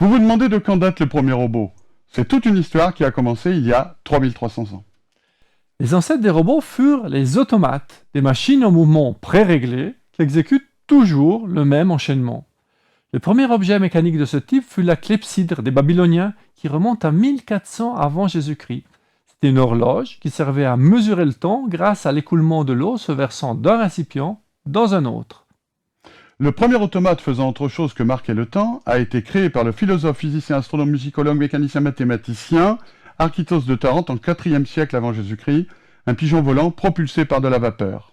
Vous vous demandez de quand date le premier robot? C'est toute une histoire qui a commencé il y a 3300 ans. Les ancêtres des robots furent les automates, des machines en mouvement préréglé qui exécutent toujours le même enchaînement. Le premier objet mécanique de ce type fut la clepsydre des Babyloniens qui remonte à 1400 avant Jésus-Christ. C'était une horloge qui servait à mesurer le temps grâce à l'écoulement de l'eau se versant d'un récipient dans un autre. Le premier automate faisant autre chose que marquer le temps a été créé par le philosophe, physicien, astronome, musicologue, mécanicien, mathématicien Archytos de Tarente en 4e siècle avant Jésus-Christ, un pigeon volant propulsé par de la vapeur.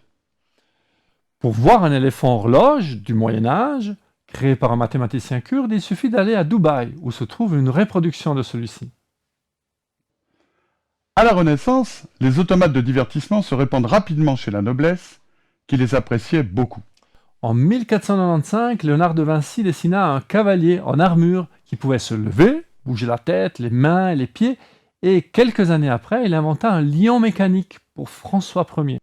Pour voir un éléphant horloge du Moyen Âge, créé par un mathématicien kurde, il suffit d'aller à Dubaï, où se trouve une reproduction de celui-ci. À la Renaissance, les automates de divertissement se répandent rapidement chez la noblesse, qui les appréciait beaucoup. En 1495, Léonard de Vinci dessina un cavalier en armure qui pouvait se lever, bouger la tête, les mains et les pieds, et quelques années après, il inventa un lion mécanique pour François Ier.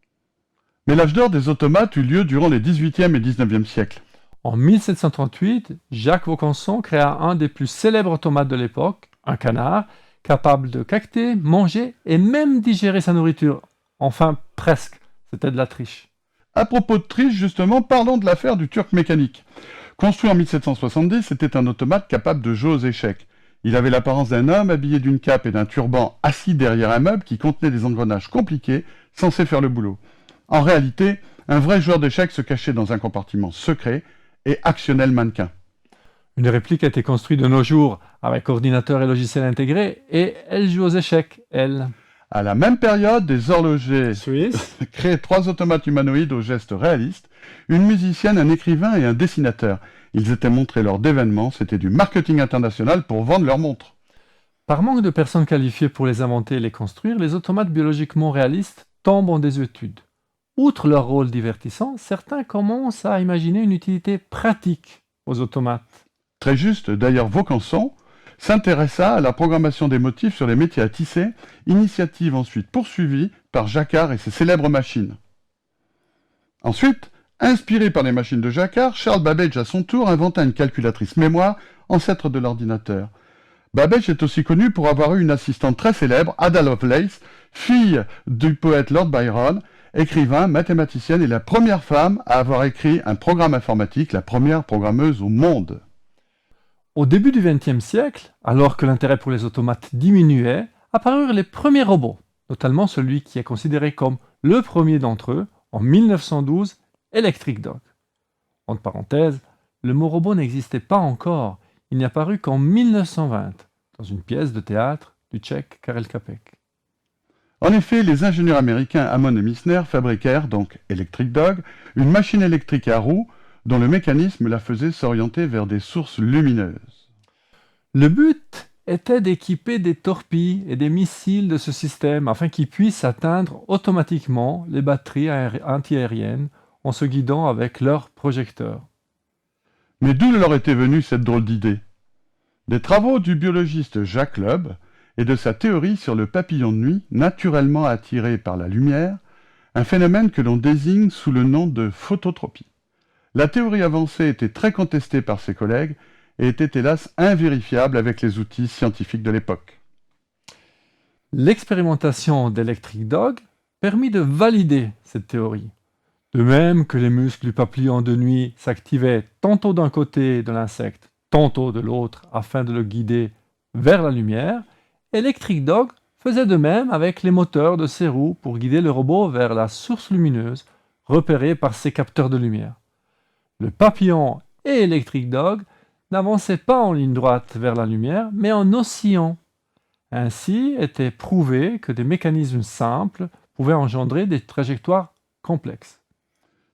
Mais l'âge d'or des automates eut lieu durant les 18e et 19e siècles. En 1738, Jacques Vaucanson créa un des plus célèbres automates de l'époque, un canard, capable de caqueter, manger et même digérer sa nourriture. Enfin, presque. C'était de la triche. À propos de triche, justement, parlons de l'affaire du Turc mécanique. Construit en 1770, c'était un automate capable de jouer aux échecs. Il avait l'apparence d'un homme habillé d'une cape et d'un turban assis derrière un meuble qui contenait des engrenages compliqués, censés faire le boulot. En réalité, un vrai joueur d'échecs se cachait dans un compartiment secret et actionnait le mannequin. Une réplique a été construite de nos jours avec ordinateur et logiciel intégrés et elle joue aux échecs, elle. À la même période, des horlogers Suisse. créaient 3 automates humanoïdes aux gestes réalistes, une musicienne, un écrivain et un dessinateur. Ils étaient montrés lors d'événements, c'était du marketing international pour vendre leurs montres. Par manque de personnes qualifiées pour les inventer et les construire, les automates biologiquement réalistes tombent en désuétude. Outre leur rôle divertissant, certains commencent à imaginer une utilité pratique aux automates. Très juste, d'ailleurs Vaucanson s'intéressa à la programmation des motifs sur les métiers à tisser, initiative ensuite poursuivie par Jacquard et ses célèbres machines. Ensuite, inspiré par les machines de Jacquard, Charles Babbage à son tour inventa une calculatrice mémoire, ancêtre de l'ordinateur. Babbage est aussi connu pour avoir eu une assistante très célèbre, Ada Lovelace, fille du poète Lord Byron, écrivain, mathématicienne et la première femme à avoir écrit un programme informatique, la première programmeuse au monde. Au début du XXe siècle, alors que l'intérêt pour les automates diminuait, apparurent les premiers robots, notamment celui qui est considéré comme le premier d'entre eux, en 1912, Electric Dog. Entre parenthèses, le mot robot n'existait pas encore, il n'est apparu qu'en 1920, dans une pièce de théâtre du tchèque Karel Čapek. En effet, les ingénieurs américains Hammond et Missner fabriquèrent, donc Electric Dog, une machine électrique à roues dont le mécanisme la faisait s'orienter vers des sources lumineuses. Le but était d'équiper des torpilles et des missiles de ce système afin qu'ils puissent atteindre automatiquement les batteries antiaériennes en se guidant avec leurs projecteurs. Mais d'où leur était venue cette drôle d'idée? Des travaux du biologiste Jacques Loeb et de sa théorie sur le papillon de nuit naturellement attiré par la lumière, un phénomène que l'on désigne sous le nom de phototropie. La théorie avancée était très contestée par ses collègues et était hélas invérifiable avec les outils scientifiques de l'époque. L'expérimentation d'Electric Dog permit de valider cette théorie. De même que les muscles du papillon de nuit s'activaient tantôt d'un côté de l'insecte, tantôt de l'autre afin de le guider vers la lumière, Electric Dog faisait de même avec les moteurs de ses roues pour guider le robot vers la source lumineuse repérée par ses capteurs de lumière. Le papillon et Electric Dog n'avançaient pas en ligne droite vers la lumière, mais en oscillant. Ainsi était prouvé que des mécanismes simples pouvaient engendrer des trajectoires complexes.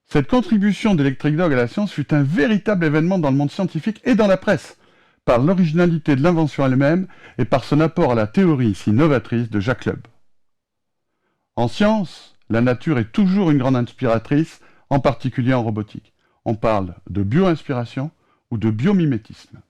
Cette contribution d'Electric Dog à la science fut un véritable événement dans le monde scientifique et dans la presse, par l'originalité de l'invention elle-même et par son apport à la théorie si novatrice de Jacques Loeb. En science, la nature est toujours une grande inspiratrice, en particulier en robotique. On parle de bio-inspiration ou de biomimétisme.